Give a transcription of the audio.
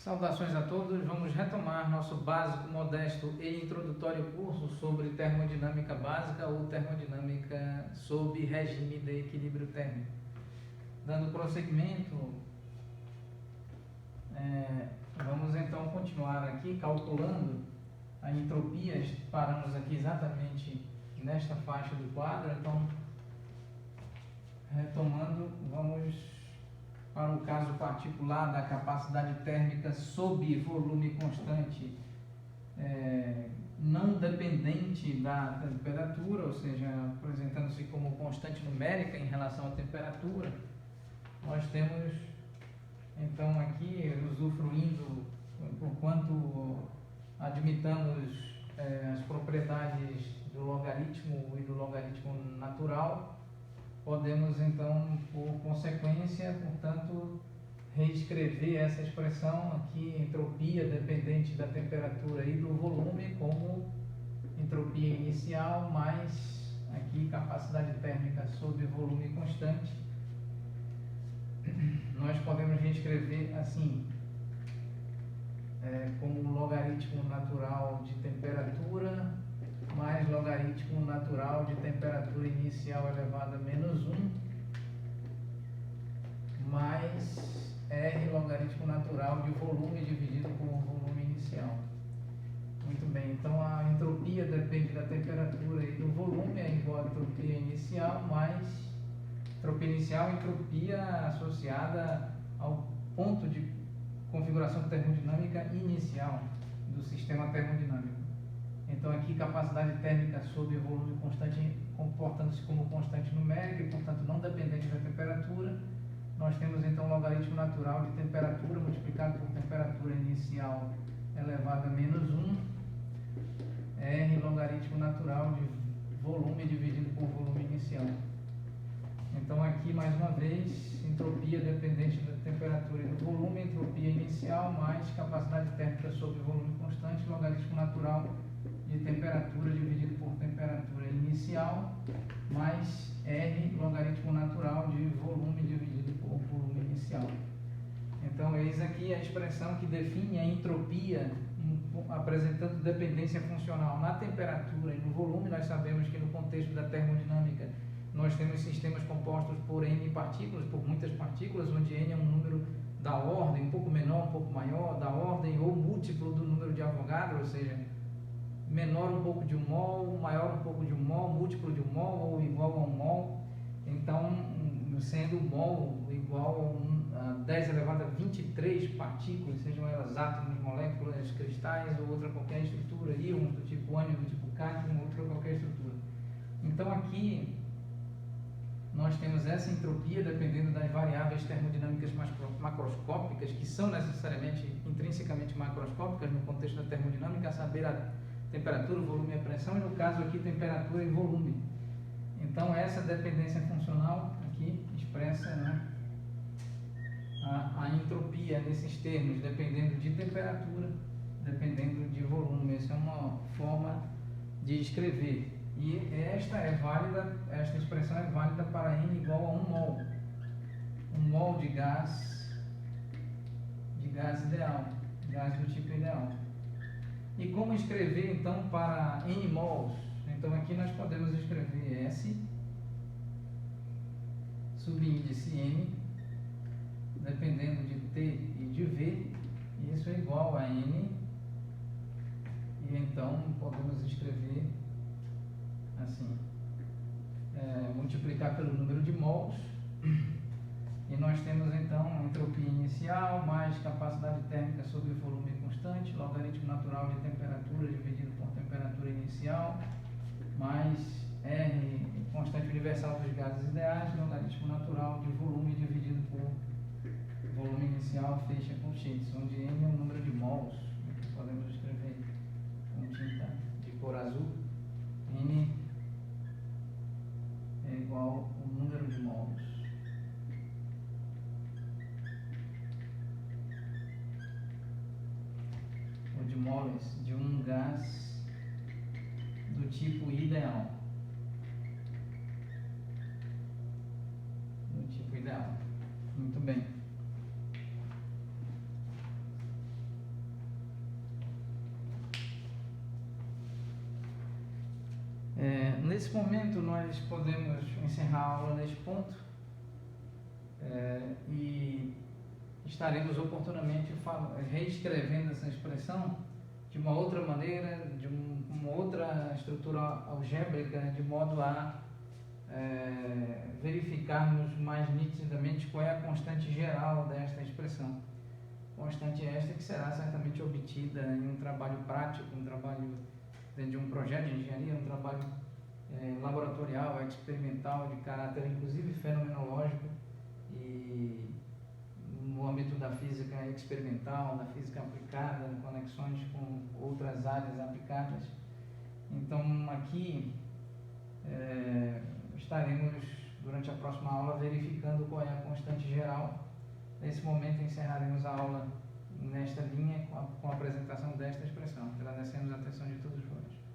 Saudações a todos, vamos retomar nosso básico, modesto e introdutório curso sobre termodinâmica básica ou termodinâmica sob regime de equilíbrio térmico. Dando prosseguimento, vamos então continuar aqui calculando a entropia. Paramos aqui exatamente nesta faixa do quadro, então retomando, vamos para o caso particular da capacidade térmica sob volume constante, não dependente da temperatura, ou seja, apresentando-se como constante numérica em relação à temperatura. Nós temos então aqui, usufruindo, porquanto admitamos as propriedades do logaritmo e do logaritmo natural, podemos então, por consequência, portanto, reescrever essa expressão aqui, entropia dependente da temperatura e do volume, como entropia inicial mais aqui capacidade térmica sob volume constante. Nós podemos reescrever assim, como logaritmo natural de temperatura mais logaritmo natural de temperatura inicial elevado a menos 1 mais R logaritmo natural de volume dividido por volume inicial. Muito bem, então a entropia depende da temperatura e do volume, é igual a entropia inicial mais entropia associada ao ponto de configuração termodinâmica inicial do sistema termodinâmico. Então aqui capacidade térmica sob volume constante, comportando-se como constante numérica e, portanto, não dependente da temperatura. Nós temos então logaritmo natural de temperatura multiplicado por temperatura inicial elevado a menos 1, R logaritmo natural de volume dividido por volume inicial. Então aqui, mais uma vez, entropia dependente da temperatura e do volume, entropia inicial mais capacidade térmica sob volume constante, logaritmo natural de temperatura dividido por temperatura inicial, mais R logaritmo natural de volume dividido por volume inicial. Então, eis aqui a expressão que define a entropia, apresentando dependência funcional na temperatura e no volume. Nós sabemos que no contexto da termodinâmica, nós temos sistemas compostos por N partículas, por muitas partículas, onde N é um número da ordem, um pouco menor, um pouco maior, da ordem ou múltiplo do número de Avogadro, ou seja, menor um pouco de 1 mol, maior um pouco de 1 mol, múltiplo de 1 mol ou igual a 1 mol. Então, sendo mol igual a 10 elevado a 23 partículas, sejam elas átomos, moléculas, cristais ou outra qualquer estrutura, íons do tipo ânion, do tipo cádmio, outra qualquer estrutura. Então aqui nós temos essa entropia dependendo das variáveis termodinâmicas macroscópicas, que são necessariamente, intrinsecamente macroscópicas no contexto da termodinâmica, a saber, a temperatura, volume e a pressão, e no caso aqui temperatura e volume. Então essa dependência funcional aqui expressa, né, a entropia nesses termos, dependendo de temperatura, dependendo de volume. Essa é uma forma de escrever. E esta expressão é válida para N igual a 1 mol. 1 mol de gás ideal, gás do tipo ideal. E como escrever então para N mols? Então aqui nós podemos escrever S subíndice N, dependendo de T e de V, e isso é igual a N, e então podemos escrever assim, multiplicar pelo número de mols, e nós temos então entropia inicial mais capacidade térmica sobre volume constante, logaritmo natural de temperatura dividido por temperatura inicial, mais R, constante universal dos gases ideais, logaritmo natural de volume dividido por volume inicial, fecha com x, onde N é o número de mols, que podemos escrever com tinta de cor azul. N é igual ao número de mols. Ou de moles de um gás do tipo ideal. Do tipo ideal. Muito bem. Nesse momento, nós podemos encerrar a aula neste ponto e estaremos oportunamente reescrevendo essa expressão de uma outra maneira, de uma outra estrutura algébrica, de modo a verificarmos mais nitidamente qual é a constante geral desta expressão. Constante esta que será certamente obtida em um trabalho prático, um trabalho dentro de um projeto de engenharia, um trabalho laboratorial, experimental, de caráter inclusive fenomenológico, e no âmbito da física experimental, da física aplicada, conexões com outras áreas aplicadas. Então, aqui estaremos, durante a próxima aula, verificando qual é a constante geral. Nesse momento, encerraremos a aula nesta linha com a apresentação desta expressão. Agradecemos a atenção de todos vós.